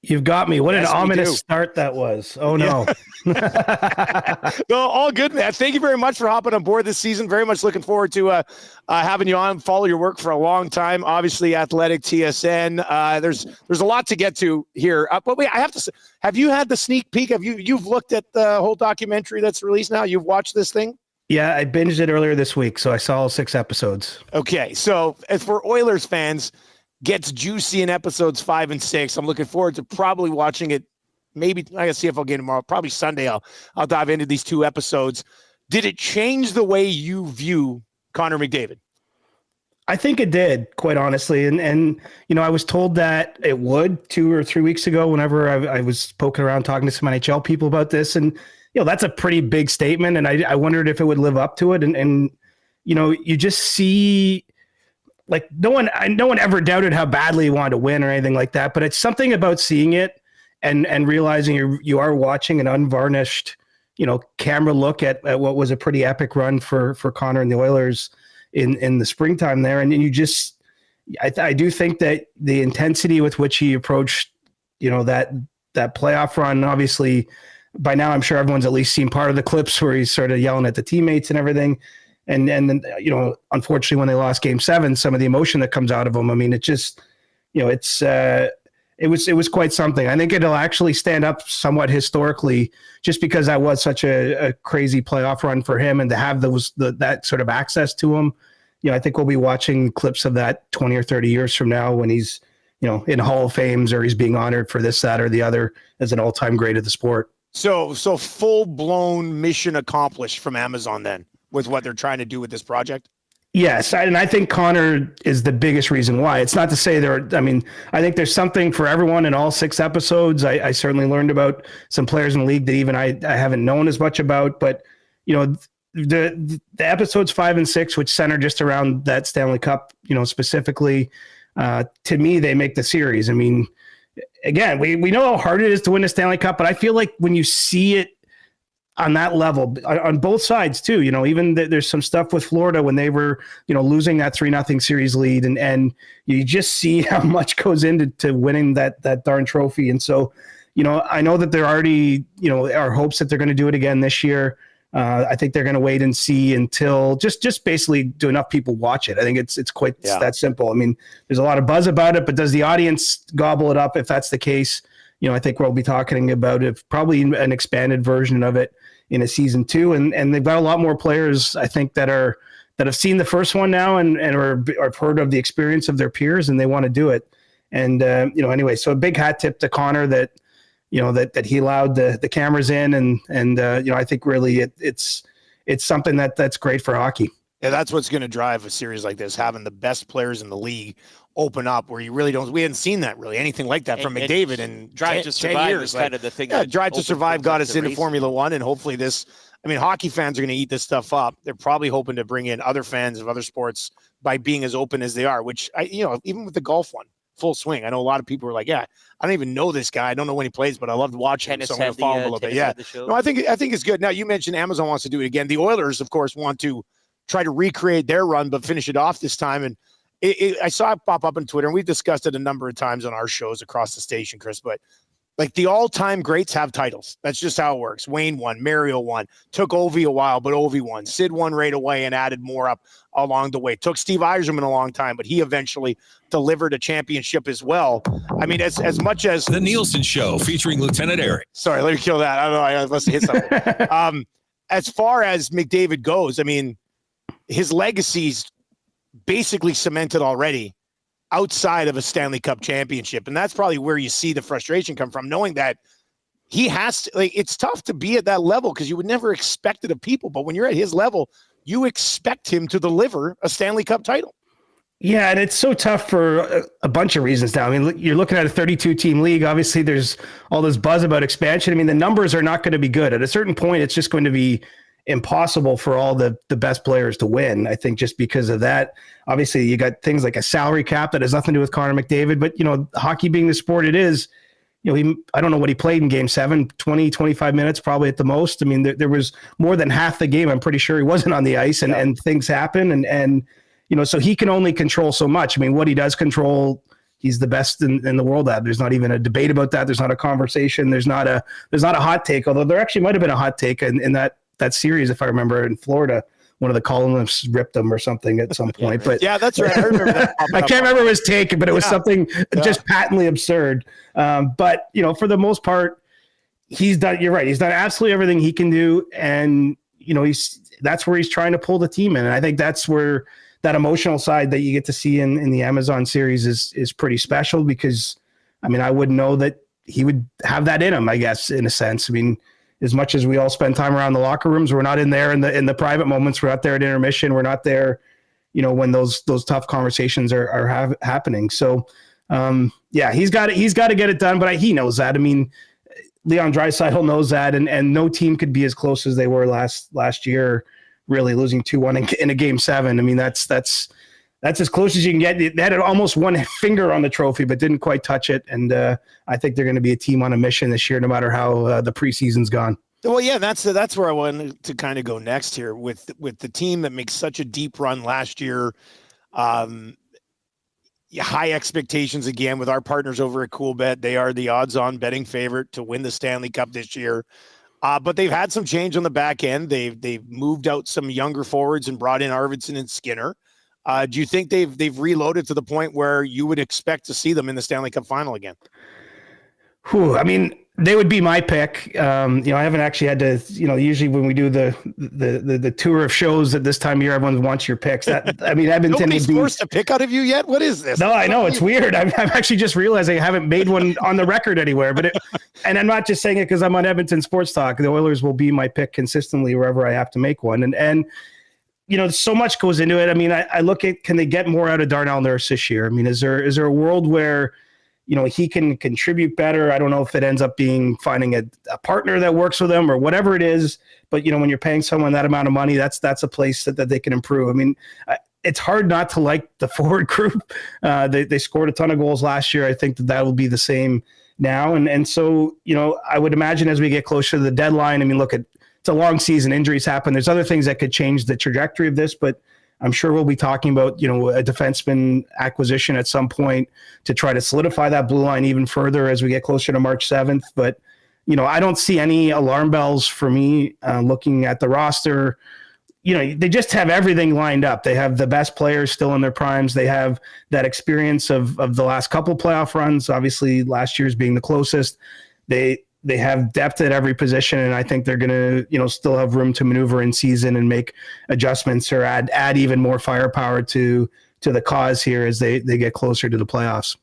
You've got me. What an Yes, we ominous do. start that was. Oh, no. No, all good, man. Thank you very much for hopping on board this season. Very much looking forward to having you on. Follow your work for a long time. Obviously, Athletic TSN. There's a lot to get to here. But wait, I have to say, have you had the sneak peek? You've looked at the whole documentary that's released now? You've watched this thing? Yeah, I binged it earlier this week, so I saw all 6 episodes. Okay, so as for Oilers fans, gets juicy in episodes 5 and 6. I'm looking forward to probably watching it. Maybe I gotta see if I'll get it tomorrow. Probably Sunday. I'll dive into these 2 episodes. Did it change the way you view Connor McDavid? I think it did, quite honestly. And I was told that it would 2 or 3 weeks ago whenever I was poking around talking to some NHL people about this. And, that's a pretty big statement. And I wondered if it would live up to it. And you just see, like, no one ever doubted how badly he wanted to win or anything like that. But it's something about seeing it and realizing you are watching an unvarnished, camera look at what was a pretty epic run for Connor and the Oilers in the springtime there. And you just, I do think that the intensity with which he approached, that playoff run, obviously by now I'm sure everyone's at least seen part of the clips where he's sort of yelling at the teammates and everything. And then, unfortunately when they lost Game 7, some of the emotion that comes out of them, I mean, it just, it was quite something. I think it'll actually stand up somewhat historically just because that was such a crazy playoff run for him, and to have that sort of access to him. I think we'll be watching clips of that 20 or 30 years from now when he's, in Hall of Fames or he's being honored for this, that, or the other as an all-time great of the sport. So full-blown mission accomplished from Amazon then with what they're trying to do with this project? Yes, and I think Connor is the biggest reason why. It's not to say I think there's something for everyone in all 6 episodes. I certainly learned about some players in the league that even I haven't known as much about. But, the episodes 5 and 6, which center just around that Stanley Cup, specifically, to me, they make the series. I mean, again, we know how hard it is to win a Stanley Cup, but I feel like when you see it on that level on both sides too, even there's some stuff with Florida when they were, losing that 3-0 series lead, and you just see how much goes into winning that darn trophy. And so, I know that there already, are hopes that they're going to do it again this year. I think they're going to wait and see until just basically do enough people watch it. I think it's quite that simple. I mean, there's a lot of buzz about it, but does the audience gobble it up? If that's the case, I think we'll be talking about it, probably an expanded version of it in a season 2. And they've got a lot more players, I think, that have seen the first one now and are heard of the experience of their peers, and they want to do it. And, anyway, so a big hat tip to Connor that he allowed the cameras in. And I think really it's something that's great for hockey. Yeah, that's what's going to drive a series like this, having the best players in the league open up, where we hadn't seen that really anything like that from McDavid in Drive to Survive 10 years. is kind of the thing. Drive to Survive got us into Formula One, and hopefully hockey fans are going to eat this stuff up. They're probably hoping to bring in other fans of other sports by being as open as they are, which even with the golf one, full swing. I know a lot of people were like, I don't even know this guy. I don't know when he plays, but I loved watching him, so I'm going to follow him a little bit. Yeah. No, I think it's good. Now, you mentioned Amazon wants to do it again. The Oilers, of course, want to try to recreate their run, but finish it off this time. And I saw it pop up on Twitter, and we've discussed it a number of times on our shows across the station, Chris, but like the all-time greats have titles. That's just how it works. Wayne won, Mario won, took Ovi a while, but Ovi won. Sid won right away and added more up along the way. Took Steve Yzerman a long time, but he eventually delivered a championship as well. I mean, as much as The Nielsen Show featuring Lieutenant Eric. Sorry, let me kill that. I don't know. I must have hit something. As far as McDavid goes, I mean, his legacy's basically cemented already outside of a Stanley Cup championship. And that's probably where you see the frustration come from, knowing that he has to, it's tough to be at that level because you would never expect it of people. But when you're at his level, you expect him to deliver a Stanley Cup title. Yeah, and it's so tough for a bunch of reasons now. I mean, you're looking at a 32-team league. Obviously, there's all this buzz about expansion. I mean, the numbers are not going to be good. At a certain point, it's just going to be impossible for all the best players to win, I think, just because of that. Obviously, you got things like a salary cap that has nothing to do with Connor McDavid. But, hockey being the sport it is, I don't know what he played in Game 7, 20, 25 minutes probably at the most. I mean, there was more than half the game. I'm pretty sure he wasn't on the ice, and things happen. And so he can only control so much. I mean, what he does control, he's the best in the world at. There's not even a debate about that. There's not a conversation. There's not a hot take, although there actually might have been a hot take in that series, if I remember, in Florida. One of the columnists ripped him or something at some point. But yeah, that's right. I remember that. I can't remember his take, but it was something just patently absurd. But, for the most part, you're right. He's done absolutely everything he can do. And, that's where he's trying to pull the team in. And I think that's where that emotional side that you get to see in the Amazon series is pretty special, because, I wouldn't know that he would have that in him, I guess, in a sense. As much as we all spend time around the locker rooms, we're not in there in the private moments. We're not there at intermission. We're not there, when those tough conversations are happening. So, he's got to get it done. But he knows that. Leon Draisaitl knows that, and no team could be as close as they were last year, really losing 2-1 in a game 7. That's as close as you can get. They had almost one finger on the trophy, but didn't quite touch it. And I think they're going to be a team on a mission this year, no matter how the preseason's gone. Well, yeah, that's where I wanted to kind of go next here with the team that makes such a deep run last year. High expectations again with our partners over at CoolBet. They are the odds-on betting favorite to win the Stanley Cup this year. But they've had some change on the back end. They've moved out some younger forwards and brought in Arvidsson and Skinner. Do you think they've reloaded to the point where you would expect to see them in the Stanley Cup final again? They would be my pick. I haven't actually had to, usually when we do the tour of shows at this time of year, everyone wants your picks. Edmonton Nobody's forced a pick out of you yet? What is this? No, I know. It's weird. I'm actually just realizing I haven't made one on the record anywhere, and I'm not just saying it because I'm on Edmonton Sports Talk. The Oilers will be my pick consistently wherever I have to make one. And so much goes into it. I look at, can they get more out of Darnell Nurse this year? Is there a world where, he can contribute better? I don't know if it ends up being finding a partner that works with him or whatever it is. But, when you're paying someone that amount of money, that's a place that they can improve. It's hard not to like the forward group. They scored a ton of goals last year. I think that will be the same now. And so, I would imagine as we get closer to the deadline, it's a long season, injuries happen. There's other things that could change the trajectory of this, but I'm sure we'll be talking about, a defenseman acquisition at some point to try to solidify that blue line even further as we get closer to March 7th. But, I don't see any alarm bells for me looking at the roster. They just have everything lined up. They have the best players still in their primes. They have that experience of the last couple playoff runs, obviously last year's being the closest. They have depth at every position, and I think they're going to, still have room to maneuver in season and make adjustments or add even more firepower to the cause here as they get closer to the playoffs.